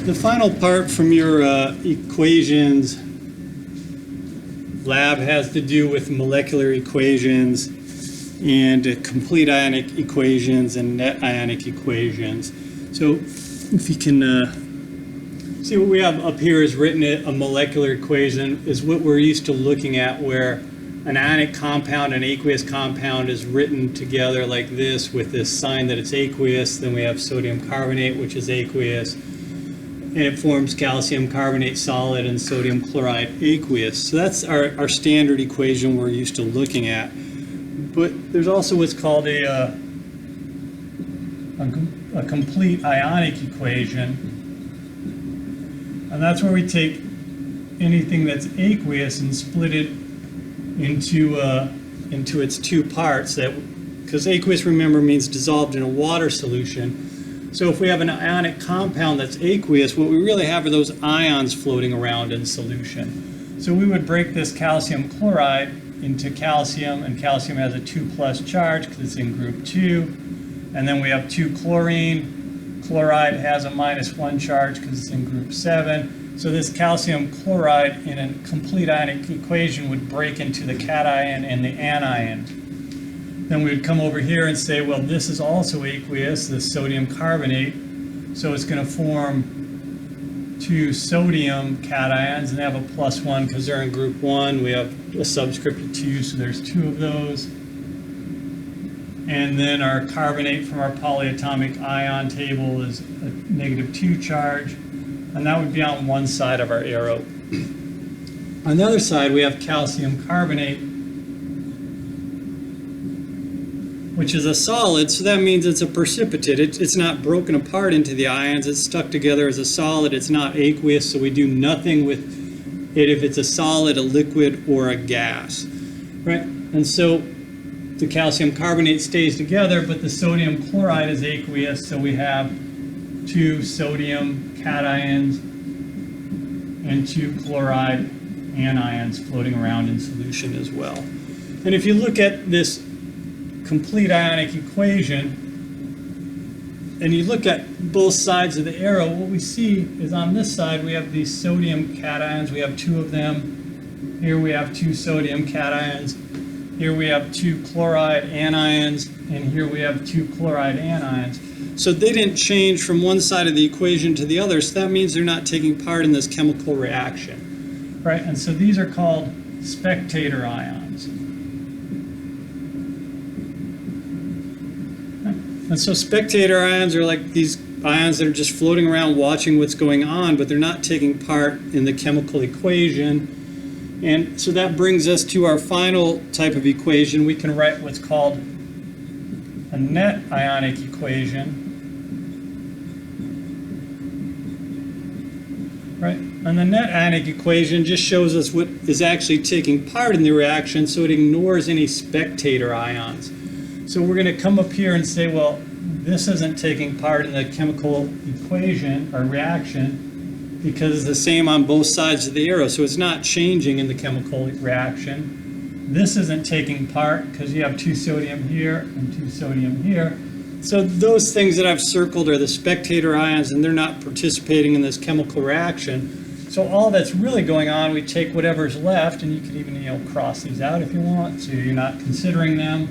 The final part from your equations lab has to do with molecular equations and complete ionic equations and net ionic equations. So if you can see what we have up here is written, a molecular equation is what we're used to looking at, where an ionic compound and aqueous compound is written together like this with this sign that it's aqueous. Then we have sodium carbonate, which is aqueous, and it forms calcium carbonate solid and sodium chloride aqueous. So that's our standard equation we're used to looking at. But there's also what's called a complete ionic equation. And that's where we take anything that's aqueous and split it into its two parts. Because aqueous, remember, means dissolved in a water solution. So if we have an ionic compound that's aqueous, what we really have are those ions floating around in solution. So we would break this calcium chloride into calcium, and calcium has a 2+ charge because it's in group 2. And then we have 2 chlorine. Chloride has a -1 charge because it's in group 7. So this calcium chloride in a complete ionic equation would break into the cation and the anion. Then we would come over here and say, well, this is also aqueous, the sodium carbonate. So it's going to form 2 sodium cations, and they have a +1 because they're in group 1. We have a subscript of 2, so there's 2 of those. And then our carbonate from our polyatomic ion table is a -2 charge, and that would be on one side of our arrow. On the other side, we have calcium carbonate, which is a solid, so that means it's a precipitate. It's not broken apart into the ions, it's stuck together as a solid. It's not aqueous, so we do nothing with it if it's a solid, a liquid, or a gas, right? And so the calcium carbonate stays together, but the sodium chloride is aqueous, so we have 2 sodium cations and 2 chloride anions floating around in solution as well. And if you look at this complete ionic equation and you look at both sides of the arrow, what we see is on this side we have these sodium cations. We have 2 of them. Here we have 2 sodium cations. Here we have 2 chloride anions, and here we have 2 chloride anions. So they didn't change from one side of the equation to the other, so that means they're not taking part in this chemical reaction, right? And so these are called spectator ions. And so spectator ions are like these ions that are just floating around watching what's going on, but they're not taking part in the chemical equation. And so that brings us to our final type of equation. We can write what's called a net ionic equation, right? And the net ionic equation just shows us what is actually taking part in the reaction, so it ignores any spectator ions. So we're going to come up here and say, well, this isn't taking part in the chemical equation or reaction because it's the same on both sides of the arrow, so it's not changing in the chemical reaction. This isn't taking part because you have 2 sodium here and 2 sodium here. So those things that I've circled are the spectator ions, and they're not participating in this chemical reaction. So all that's really going on, we take whatever's left, and you can even cross these out if you want, so you're not considering them.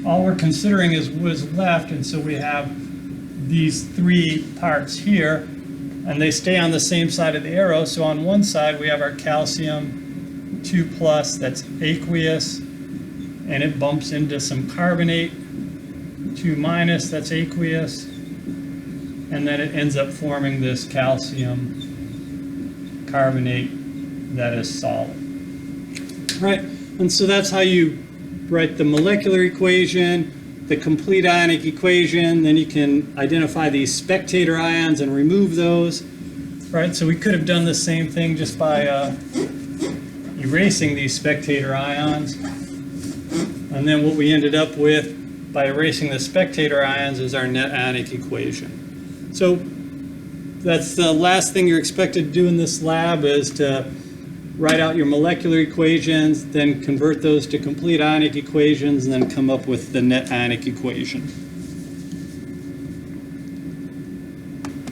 All we're considering is what is left, and so we have these 3 parts here, and they stay on the same side of the arrow. So on one side we have our calcium 2+, that's aqueous, and it bumps into some carbonate, 2-, that's aqueous, and then it ends up forming this calcium carbonate that is solid. Right, and so that's how you write the molecular equation, the complete ionic equation. Then you can identify these spectator ions and remove those. Right, so we could have done the same thing just by erasing these spectator ions. And then what we ended up with by erasing the spectator ions is our net ionic equation. So that's the last thing you're expected to do in this lab, is to write out your molecular equations, then convert those to complete ionic equations, and then come up with the net ionic equation.